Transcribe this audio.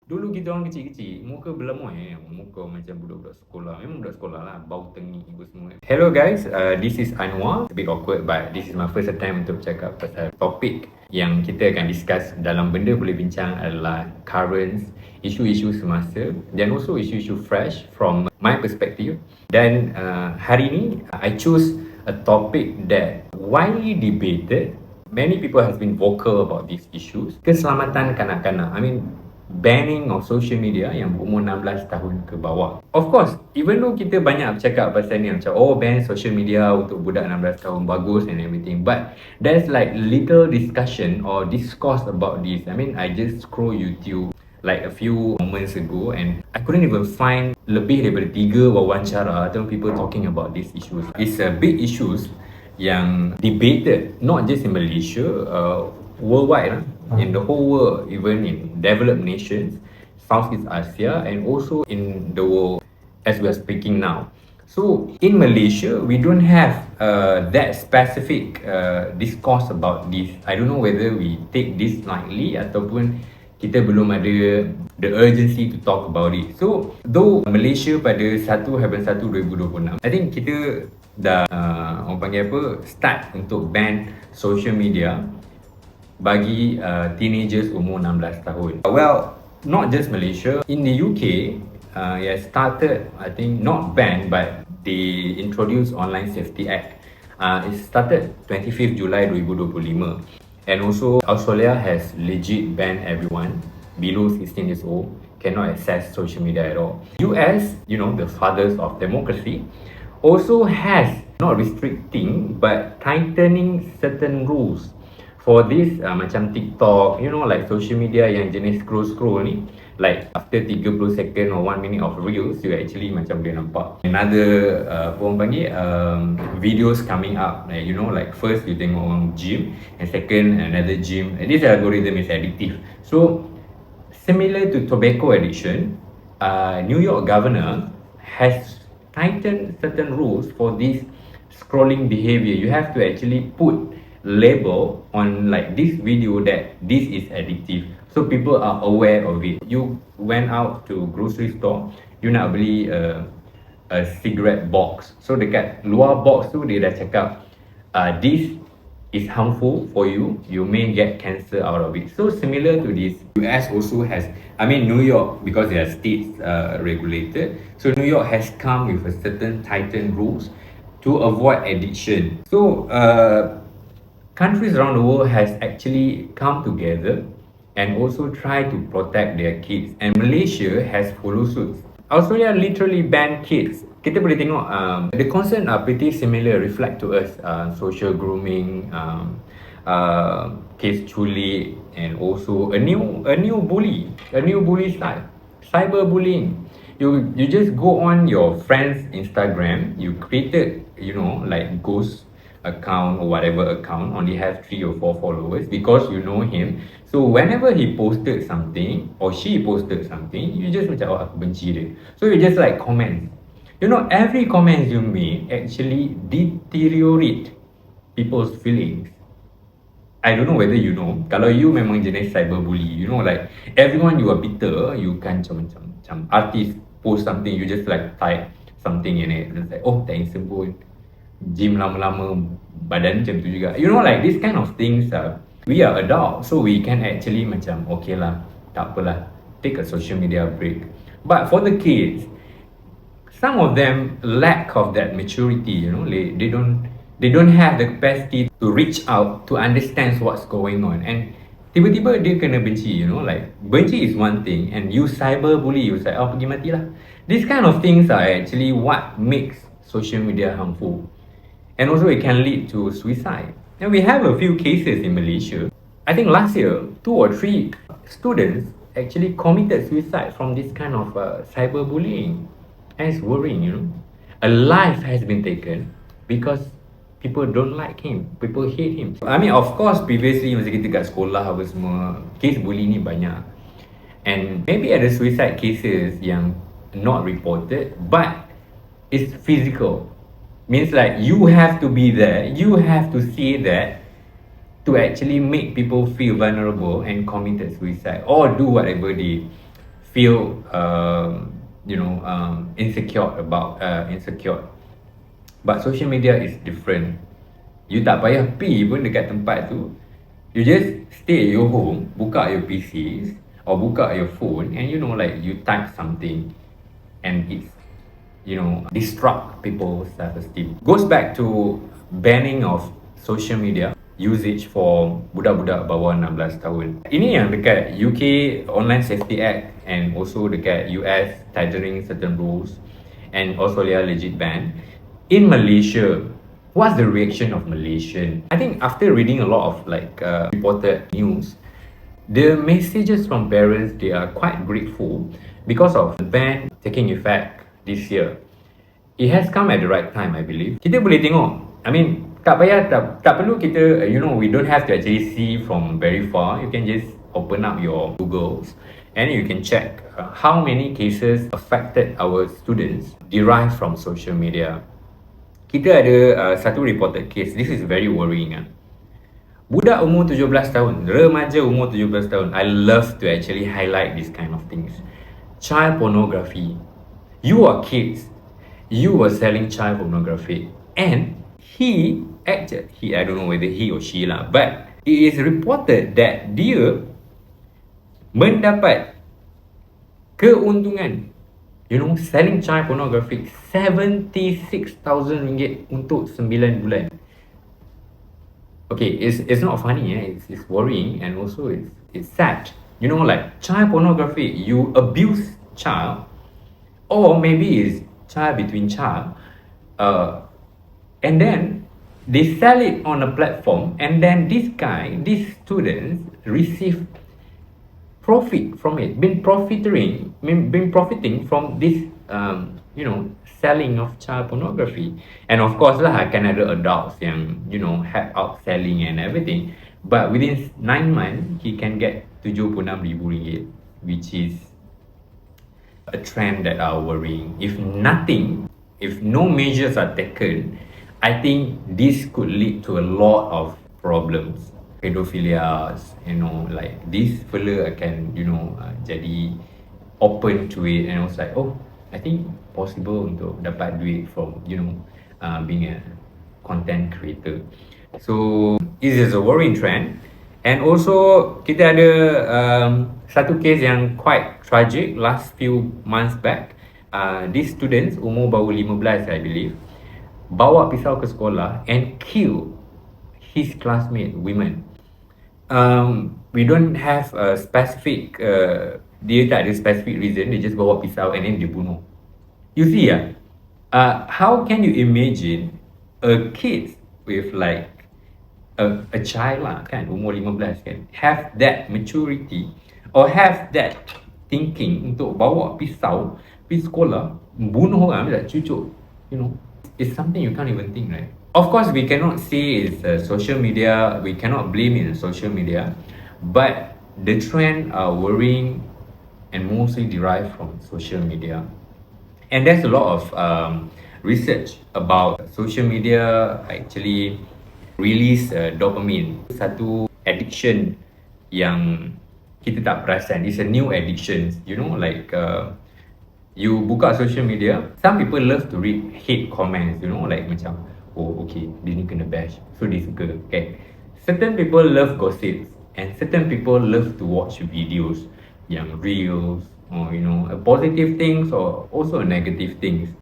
Dulu kita orang kecil-kecil, muka berlemoy muka macam budak-budak sekolah. Memang budak sekolah lah, bau tengik apa semua. Hello guys, this is Anwar. It's a bit awkward but this is my first attempt untuk cakap pasal topik yang kita akan discuss dalam Benda Boleh Bincang adalah currents, isu-isu semasa dan also isu-isu fresh from my perspective. Dan hari ini, I choose a topic that widely debated. Many people has been vocal about these issues. Keselamatan kanak-kanak. I mean, banning of social media yang berumur 16 tahun ke bawah. Of course, even though kita banyak bercakap pasal ni macam ban social media untuk budak 16 tahun bagus and everything, but there's like little discussion or discourse about this. I mean, I just scroll YouTube like a few moments ago and I couldn't even find lebih daripada 3 wawancara atau people talking about these issues. It's a big issues yang debated not just in Malaysia, worldwide, in the whole world, even in developed nations, Southeast Asia, and also in the world as we are speaking now. So in Malaysia, we don't have that specific discourse about this. I don't know whether we take this lightly ataupun kita belum ada the urgency to talk about it. So though Malaysia pada 1/1/2026, I think kita dah orang panggil apa, start untuk ban social media bagi teenagers umur 16 tahun. Well, not just Malaysia, in the UK, it started, I think, not banned, but they introduced Online Safety Act. It started 25th July 2025. And also, Australia has legit banned everyone below 16 years old cannot access social media at all. US, you know, the fathers of democracy, also has not restricting but tightening certain rules for this macam TikTok, you know, like social media yang jenis scroll ni, like after 30 second or 1 minute of reels, you actually macam boleh nampak another apa orang panggil videos coming up, like, you know, like first you tengok orang gym and second another gym. And this algorithm is addictive. So similar to tobacco addiction, New York governor has tightened certain rules for this scrolling behavior. You have to actually put label on like this video that this is addictive, so people are aware of it. You went out to grocery store, you nak beli a cigarette box, so dekat luar box tu dia dah cakap this is harmful for you, you may get cancer out of it. So similar to this, US also has, I mean New York, because they are states regulated, so New York has come with a certain tightened rules to avoid addiction. So countries around the world has actually come together and also try to protect their kids, and Malaysia has followed suit. Australia literally banned kids. Kita boleh tengok the concern are pretty similar, reflect to us social grooming, case culik, and also a new bully style, cyberbullying. You just go on your friend's Instagram, you created, you know, like ghost account or whatever account, only have 3 or 4 followers because you know him. So whenever he posted something or she posted something, you just macam aku benci dia. So you just like comment. You know, every comment you make actually deteriorate people's feelings. I don't know whether you know, kalau you memang jenis cyberbully, you know, like everyone you are bitter, you can macam artist post something, you just like type something in it, and like, oh, tak handsome pun, gym lama-lama badan macam tu juga. You know, like this kind of things, we are adults, so we can actually macam, okay lah, tak apalah, take a social media break. But for the kids, some of them lack of that maturity, you know, they don't have the capacity to reach out to understand what's going on, and tiba-tiba dia kena benci, you know, like benci is one thing and you cyberbully, you say, oh, pergi matilah. These kind of things are actually what makes social media harmful, and also it can lead to suicide. And we have a few cases in Malaysia. I think last year 2 or 3 students actually committed suicide from this kind of cyberbullying. And it's worrying, you know. A life has been taken because people don't like him, people hate him. I mean, of course, previously masa kita kat sekolah apa semua, case bully ni banyak. And maybe ada suicide cases yang not reported, but it's physical. Means like you have to be there, you have to see that to actually make people feel vulnerable and committed suicide or do whatever they feel insecure. But social media is different. You tak payah pi pun dekat tempat tu. You just stay at your home, buka your PCs or buka your phone, and you type something, and it's disrupt people's self-esteem. Goes back to banning of social media usage for budak-budak bawah 16 tahun. Ini yang dekat UK Online Safety Act and also dekat US tightening certain rules, and Australia legit ban. In Malaysia, what's the reaction of Malaysian? I think after reading a lot of reported news, the messages from parents, they are quite grateful because of the ban taking effect this year. It has come at the right time, I believe. Kita boleh tengok, tak perlu kita, we don't have to actually see from very far. You can just open up your Googles and you can check how many cases affected our students derived from social media. Kita ada satu reported case. This is very worrying. Budak umur 17 tahun, remaja umur 17 tahun. I love to actually highlight this kind of things. Child pornography. You are kids. You were selling child pornography. And I don't know whether he or she lah, but it is reported that dia mendapat keuntungan, selling child pornography, 76,000 ringgit untuk 9 bulan. Okay, it's not funny, it's worrying, and also it's sad. Child pornography, you abuse child, or maybe it's child between child, and then they sell it on a platform, and then these students receive profit from it, been profiting from this selling of child pornography. And of course lah, akan ada adults yang help out selling and everything, but within 9 months he can get 76,000 ringgit, which is a trend that are worrying. If no measures are taken, I think this could lead to a lot of problems. Pedophilia, this fella akan jadi open to it, and I was like, I think possible untuk dapat duit from being a content creator. So this is a worrying trend. And also kita ada satu case yang quite tragic last few months back. These students umur baru 15, I believe, bawa pisau ke sekolah and kill his classmate women. We don't have a specific dia tak ada specific reason, dia just bawa pisau and then dia bunuh. You see how can you imagine a kid with a child lah kan, umur 15 kan, have that maturity or have that thinking untuk bawa pisau pergi sekolah bunuh orang, tak cucuk, it's something you can't even think, right? Of course, we cannot say it's social media, we cannot blame it on social media, but the trend are worrying and mostly derived from social media. And there's a lot of research about social media actually release dopamine, satu addiction yang kita tak perasan. It's a new addiction, you buka social media, some people love to read hate comments, macam, okay, dia ni kena bash, so dia suka, okay. Certain people love gossips, and certain people love to watch videos yang reels, or positive things or also negative things.